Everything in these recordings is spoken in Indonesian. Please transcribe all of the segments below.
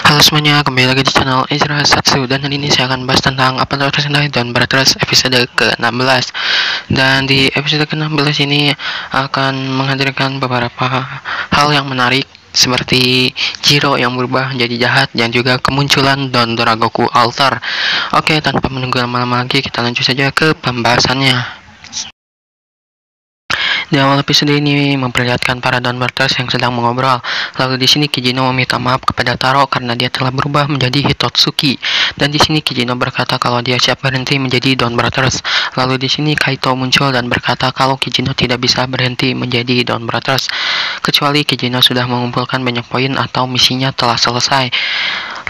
Halo semuanya, kembali lagi di channel Ezra Satsu. Dan hari ini saya akan bahas tentang apa Sentai dan Brothers episode ke-16. Dan di episode ke-16 ini akan menghadirkan beberapa hal yang menarik, seperti Jiro yang berubah menjadi jahat dan juga kemunculan Don Doragoku Alter. Oke, tanpa menunggu lama-lama lagi, kita lanjut saja ke pembahasannya. Di awal episode ini memperlihatkan para Don Brothers yang sedang mengobrol. Lalu di sini Kijino meminta maaf kepada Taro karena dia telah berubah menjadi Hitotsuki. Dan di sini Kijino berkata kalau dia siap berhenti menjadi Don Brothers. Lalu di sini Kaito muncul dan berkata kalau Kijino tidak bisa berhenti menjadi Don Brothers kecuali Kijino sudah mengumpulkan banyak poin atau misinya telah selesai.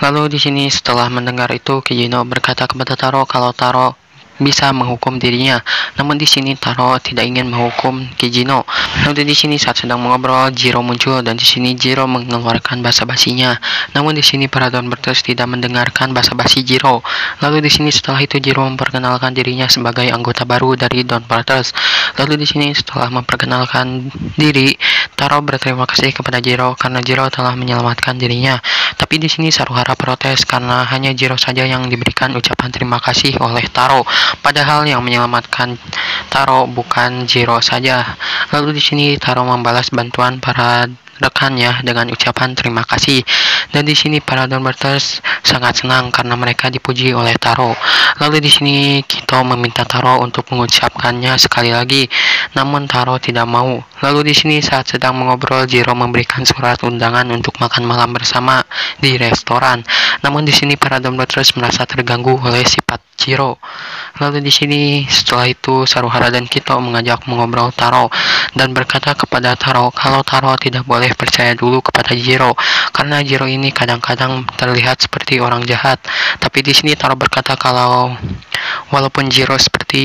Lalu di sini setelah mendengar itu Kijino berkata kepada Taro kalau Taro bisa menghukum dirinya. Namun di sini Taro tidak ingin menghukum Kijino. Lalu di sini saat sedang mengobrol, Jiro muncul dan di sini Jiro mengeluarkan basa-basinya. Namun di sini para Don Brothers tidak mendengarkan basa-basi Jiro. Lalu di sini setelah itu Jiro memperkenalkan dirinya sebagai anggota baru dari Don Brothers. Lalu di sini setelah memperkenalkan diri, Taro berterima kasih kepada Jiro karena Jiro telah menyelamatkan dirinya. Tapi di sini Saruhara protes karena hanya Jiro saja yang diberikan ucapan terima kasih oleh Taro. Padahal yang menyelamatkan Taro bukan Jiro saja. Lalu di sini Taro membalas bantuan para rekannya dengan ucapan terima kasih. Dan di sini para Don Brothers sangat senang karena mereka dipuji oleh Taro. Lalu di sini Kito meminta Taro untuk mengucapkannya sekali lagi, namun Taro tidak mau. Lalu di sini saat sedang mengobrol, Jiro memberikan surat undangan untuk makan malam bersama di restoran. Namun di sini para Don Brothers merasa terganggu oleh sifat Jiro. Lalu di sini setelah itu Saruhara dan Kito mengajak mengobrol Taro dan berkata kepada Taro kalau Taro tidak boleh percaya dulu kepada Jiro karena Jiro ini kadang-kadang terlihat seperti orang jahat. Tapi di sini Taro berkata kalau walaupun Jiro seperti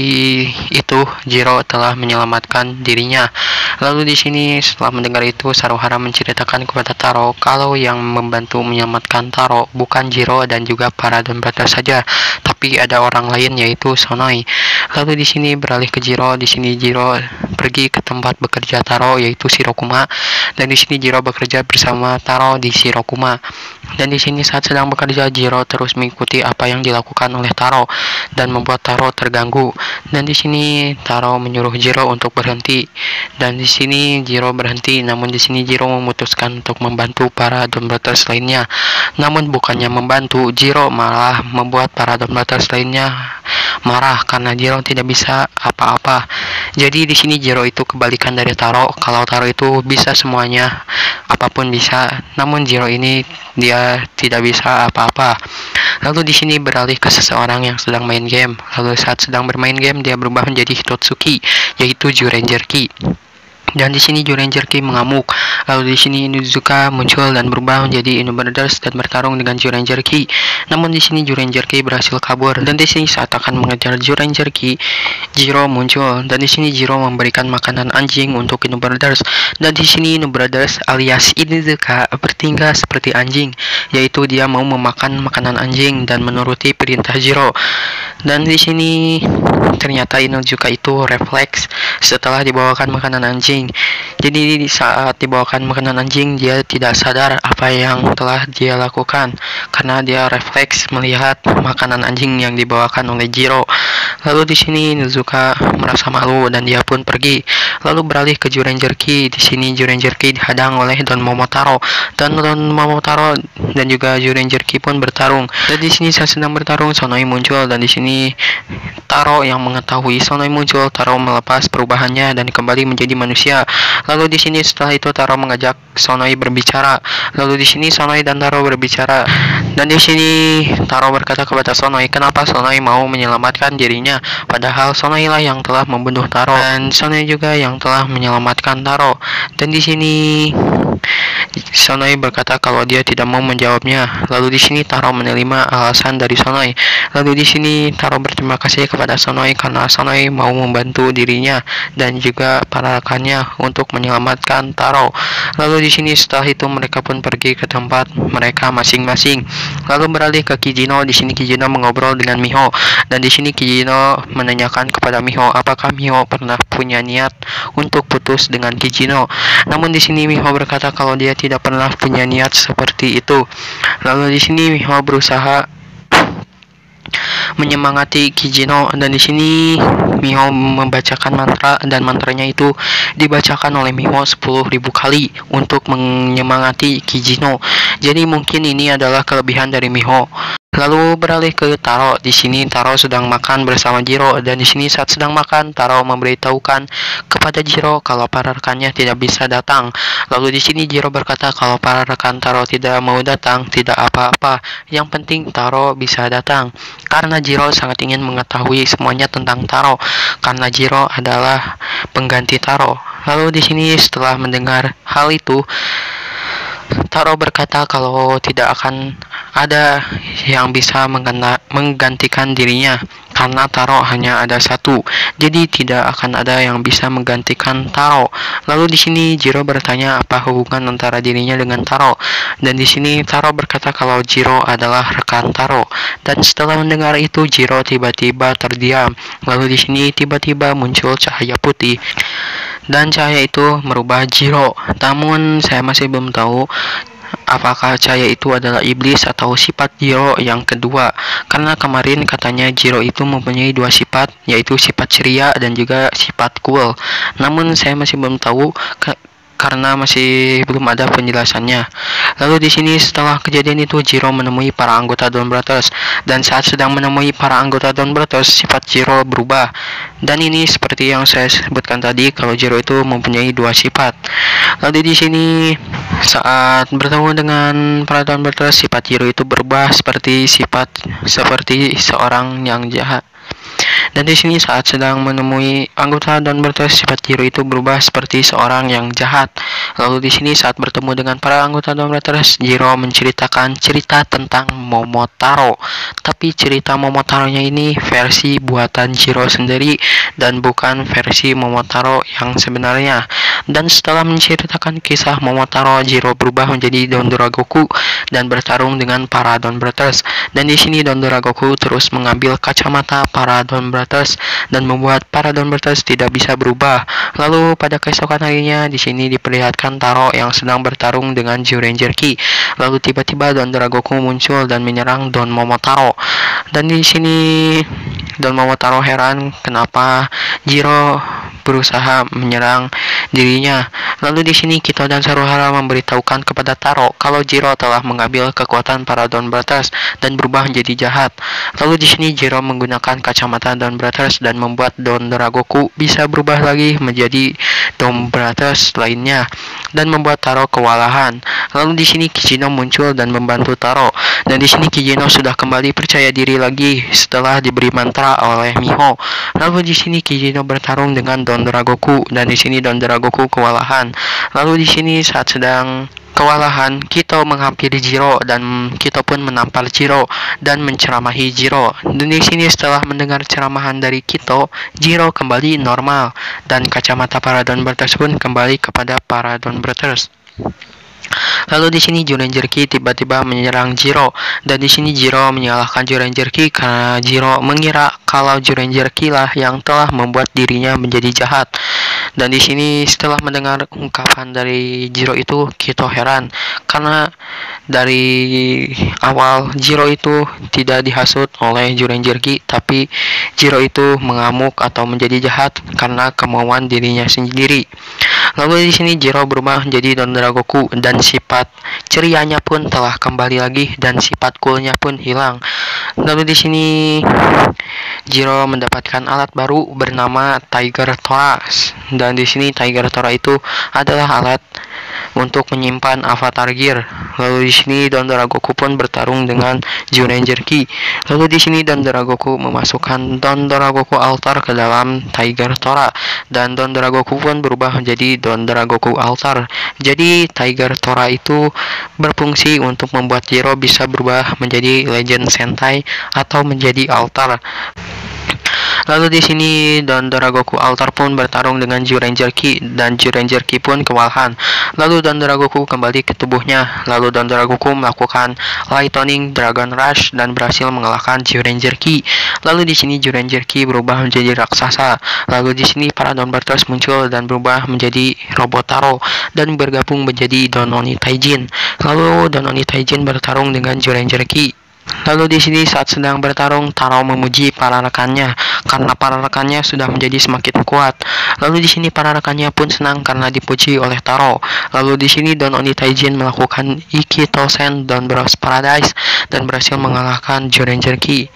itu, Jiro telah menyelamatkan dirinya. Lalu di sini setelah mendengar itu Saruhara menceritakan kepada Taro kalau yang membantu menyelamatkan Taro bukan Jiro dan juga para Don Brothers saja, tapi ada orang lain yaitu Sonoi. Lalu di sini beralih ke Jiro. Di sini Jiro pergi ke tempat bekerja Taro yaitu Shirokuma. Dan di sini Jiro bekerja bersama Taro di Shirokuma. Dan di sini saat sedang bekerja Jiro terus mengikuti apa yang dilakukan oleh Taro dan membuat Taro terganggu. Dan di sini Taro menyuruh Jiro untuk berhenti. Dan di sini Jiro berhenti, namun di sini Jiro memutuskan untuk membantu para Don Brothers lainnya. Namun bukannya membantu, Jiro malah membuat para Don Brothers lainnya marah karena Jiro tidak bisa apa-apa. Jadi di sini Jiro itu kebalikan dari Taro. Kalau Taro itu bisa semuanya, apapun bisa. Namun Jiro ini dia tidak bisa apa-apa. Lalu di sini beralih ke seseorang yang sedang main game. Lalu saat sedang bermain game dia berubah menjadi Hitotsuki, yaitu Zyuranger Ki. Dan di sini Zyuranger Ki mengamuk. Lalu di sini Inuzuka muncul dan berubah menjadi Inu Brothers dan bertarung dengan Zyuranger Ki. Namun di sini Zyuranger Ki berhasil kabur. Dan di sini saat akan mengejar Zyuranger Ki, Jiro muncul. Dan di sini Jiro memberikan makanan anjing untuk Inu Brothers. Dan di sini Inu Brothers alias Inuzuka bertingkah seperti anjing, yaitu dia mau memakan makanan anjing dan menuruti perintah Jiro. Dan di sini ternyata Inuzuka itu refleks setelah dibawakan makanan anjing. Jadi saat dibawakan makanan anjing dia tidak sadar apa yang telah dia lakukan karena dia refleks melihat makanan anjing yang dibawakan oleh Jiro. Lalu di sini Inuzuka merasa malu dan dia pun pergi. Lalu beralih ke Zyuranger Ki. Di sini Zyuranger Ki dihadang oleh Don Momotaro dan Don Momotaro dan juga Zyuranger Ki pun bertarung. Dan di sini saat sedang bertarung Sonoi muncul dan di sini Taro yang mengetahui Sonoi muncul, Taro melepas perubahannya dan kembali menjadi manusia. Lalu di sini setelah itu Taro mengajak Sonoi berbicara. Lalu di sini Sonoi dan Taro berbicara. Dan di sini Taro berkata kepada Sonoi kenapa Sonoi mau menyelamatkan dirinya, padahal Sonoi lah yang telah membunuh Taro dan Sonoi juga yang telah menyelamatkan Taro. Dan di sini Sonoi berkata kalau dia tidak mau menjawabnya. Lalu di sini Taro menerima alasan dari Sonoi. Lalu di sini Taro berterima kasih kepada Sonoi karena Sonoi mau membantu dirinya dan juga para rekannya untuk menyelamatkan Taro. Lalu di sini setelah itu mereka pun pergi ke tempat mereka masing-masing. Lalu beralih ke Kijino. Di sini Kijino mengobrol dengan Miho dan di sini Kijino menanyakan kepada Miho apakah Miho pernah punya niat untuk putus dengan Kijino. Namun di sini Miho berkata berkata kalau dia tidak pernah punya niat seperti itu. Lalu di sini Miho berusaha menyemangati Kijino, dan di sini Miho membacakan mantra, dan mantranya itu dibacakan oleh Miho 10.000 kali untuk menyemangati Kijino. Jadi mungkin ini adalah kelebihan dari Miho. Lalu beralih ke Taro. Di sini Taro sedang makan bersama Jiro, dan di sini saat sedang makan Taro memberitahukan kepada Jiro kalau para rekannya tidak bisa datang. Lalu di sini Jiro berkata kalau para rekan Taro tidak mau datang tidak apa-apa, yang penting Taro bisa datang. Karena Jiro sangat ingin mengetahui semuanya tentang Taro, karena Jiro adalah pengganti Taro. Lalu di sini setelah mendengar hal itu, Taro berkata kalau tidak akan ada yang bisa menggantikan dirinya, karena Taro hanya ada satu, jadi tidak akan ada yang bisa menggantikan Taro. Lalu di sini Jiro bertanya apa hubungan antara dirinya dengan Taro, dan di sini Taro berkata kalau Jiro adalah rekan Taro. Dan setelah mendengar itu Jiro tiba-tiba terdiam. Lalu di sini tiba-tiba muncul cahaya putih, dan cahaya itu merubah Jiro. Namun saya masih belum tahu apakah cahaya itu adalah iblis atau sifat Jiro yang kedua, karena kemarin katanya Jiro itu mempunyai dua sifat, yaitu sifat ceria dan juga sifat cool. Namun saya masih belum tahu karena masih belum ada penjelasannya. Lalu di sini setelah kejadian itu Jiro menemui para anggota Dawn Brothers, dan saat sedang menemui para anggota Dawn Brothers sifat Jiro berubah. Dan ini seperti yang saya sebutkan tadi kalau Jiro itu mempunyai dua sifat. Lalu di sini saat bertemu dengan para Dawn Brothers sifat Jiro itu berubah seperti seorang yang jahat. Dan di sini saat sedang menemui anggota Dawn Brothers sifat Jiro itu berubah seperti seorang yang jahat. Lalu di sini saat bertemu dengan para anggota Dawn Brothers, Jiro menceritakan cerita tentang Momotaro. Tapi cerita Momotaronya ini versi buatan Jiro sendiri dan bukan versi Momotaro yang sebenarnya. Dan setelah menceritakan kisah Momotaro, Jiro berubah menjadi Dondoragoku dan bertarung dengan para Dawn Brothers. Dan di sini Dondoragoku terus mengambil kacamata para Dawn Brothers dan membuat para Dawn Brothers tidak bisa berubah. Lalu pada keesokan harinya di sini diperlihatkan Taro yang sedang bertarung dengan Zyuranger Ki. Lalu tiba-tiba Dondoragoku muncul dan menyerang Don Momotaro. Dan di sini Don Momotaro heran kenapa Jiro berusaha menyerang dirinya. Lalu di sini Kito dan Saruhara memberitahukan kepada Taro kalau Jiro telah mengambil kekuatan para Dawn Brothers dan berubah menjadi jahat. Lalu di sini Jiro menggunakan kacamata Dawn Brothers dan membuat Dondoragoku bisa berubah lagi menjadi Dawn Brothers lainnya dan membuat Taro kewalahan. Lalu di sini Kijino muncul dan membantu Taro. Dan di sini Kijino sudah kembali percaya diri lagi setelah diberi mantra oleh Miho. Lalu di sini Kijino bertarung dengan Dondoragoku, dan di sini Dondoragoku kewalahan. Lalu di sini saat sedang kewalahan, Kito menghampiri Jiro dan Kito pun menampar Jiro dan menceramahi Jiro. Dan di sini setelah mendengar ceramahan dari Kito, Jiro kembali normal dan kacamata para Dawn Brothers pun kembali kepada para Dawn Brothers. Lalu di sini Zyuranger Ki tiba-tiba menyerang Jiro, dan di sini Jiro menyalahkan Zyuranger Ki karena Jiro mengira kalau Zyuranger Ki lah yang telah membuat dirinya menjadi jahat. Dan di sini setelah mendengar ungkapan dari Jiro itu, Kito heran karena dari awal Jiro itu tidak dihasut oleh Zyuranger Ki, tapi Jiro itu mengamuk atau menjadi jahat karena kemauan dirinya sendiri. Lalu di sini Jiro berubah menjadi Dondoragoku dan sifat cerianya pun telah kembali lagi dan sifat coolnya pun hilang. Lalu di sini Jiro mendapatkan alat baru bernama Tiger Tora, dan di sini Tiger Tora itu adalah alat untuk menyimpan avatar gear. Lalu di sini Dondoragoku pun bertarung dengan Zyuranger Ki. Lalu di sini Dondoragoku memasukkan Dondoragoku Altar ke dalam Tiger Tora, dan Dondoragoku pun berubah menjadi Dondoragoku Altar. Jadi Tiger Tora itu berfungsi untuk membuat Jiro bisa berubah menjadi Legend Sentai atau menjadi altar. Lalu di sini Don Doragoku Alter pun bertarung dengan Zyuranger Ki dan Zyuranger Ki pun kewalahan. Lalu Don Doragoku kembali ke tubuhnya. Lalu Don Doragoku melakukan Lightning Dragon Rush dan berhasil mengalahkan Zyuranger Ki. Lalu di sini Zyuranger Ki berubah menjadi raksasa. Lalu di sini para Donbreakers muncul dan berubah menjadi robot Taro dan bergabung menjadi Don Oni Taijin. Lalu Don Oni Taijin bertarung dengan Zyuranger Ki. Lalu di sini saat sedang bertarung, Taro memuji para rekannya karena para rekannya sudah menjadi semakin kuat. Lalu di sini para rekannya pun senang karena dipuji oleh Taro. Lalu di sini Don Oni Taijin melakukan Iki Tosen Don Bros Paradise dan berhasil mengalahkan Zyuranger Ki.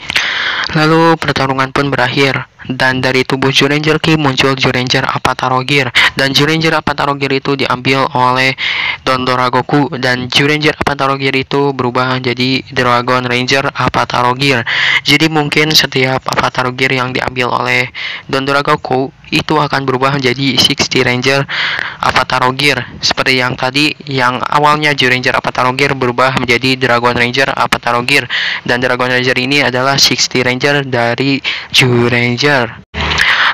Lalu pertarungan pun berakhir dan dari tubuh Zyuranger Ki muncul Zyuranger Apataro Gear dan Zyuranger Apataro Gear itu diambil oleh Don Doragoku dan Zyuranger Apataro Gear itu berubah menjadi Dragon Ranger Apataro Gear. Jadi mungkin setiap Apataro Gear yang diambil oleh Don Doragoku itu akan berubah menjadi 60 Ranger Apataro Gear. Seperti yang tadi, yang awalnya Zyuranger Apataro Gear berubah menjadi Dragon Ranger Apataro Gear dan Dragon Ranger ini adalah 60 Ranger dari Zyuranger.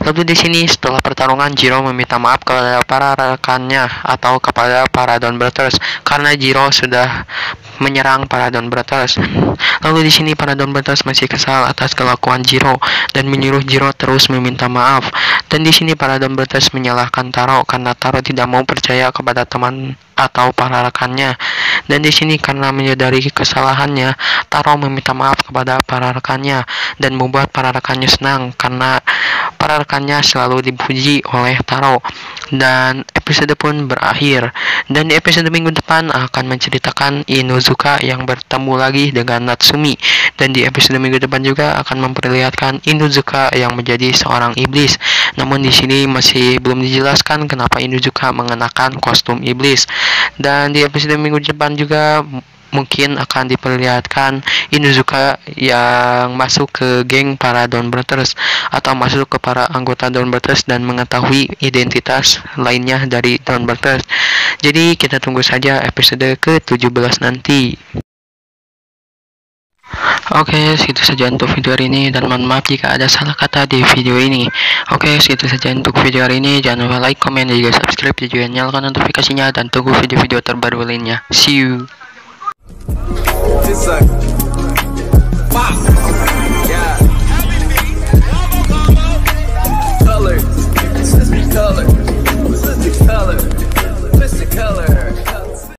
Lalu di sini setelah pertarungan Jiro meminta maaf kepada para rekannya atau kepada para Donbreakers karena Jiro sudah menyerang para Donbreakers. Lalu di sini para Donbreakers masih kesal atas kelakuan Jiro dan menyuruh Jiro terus meminta maaf. Dan di sini para Donbreakers menyalahkan Taro karena Taro tidak mau percaya kepada teman atau para rekannya. Dan di sini karena menyadari kesalahannya, Taro meminta maaf kepada para rekannya dan membuat para rekannya senang karena para rekannya selalu dipuji oleh Taro. Dan episode pun berakhir. Dan di episode minggu depan akan menceritakan Inuzuka yang bertemu lagi dengan Natsumi. Dan di episode minggu depan juga akan memperlihatkan Inuzuka yang menjadi seorang iblis. Namun di sini masih belum dijelaskan kenapa Inuzuka mengenakan kostum iblis. Dan di episode minggu depan juga mungkin akan diperlihatkan Inuzuka yang masuk ke geng para Donbreakers atau masuk ke para anggota Donbreakers dan mengetahui identitas lainnya dari Donbreakers. Jadi kita tunggu saja episode ke-17 nanti. Oke, segitu saja untuk video hari ini dan mohon maaf jika ada salah kata di video ini. Oke, segitu saja untuk video hari ini. Jangan lupa like, komen, dan juga subscribe, dan juga nyalakan notifikasinya dan tunggu video-video terbaru lainnya. See you. It's like, wow.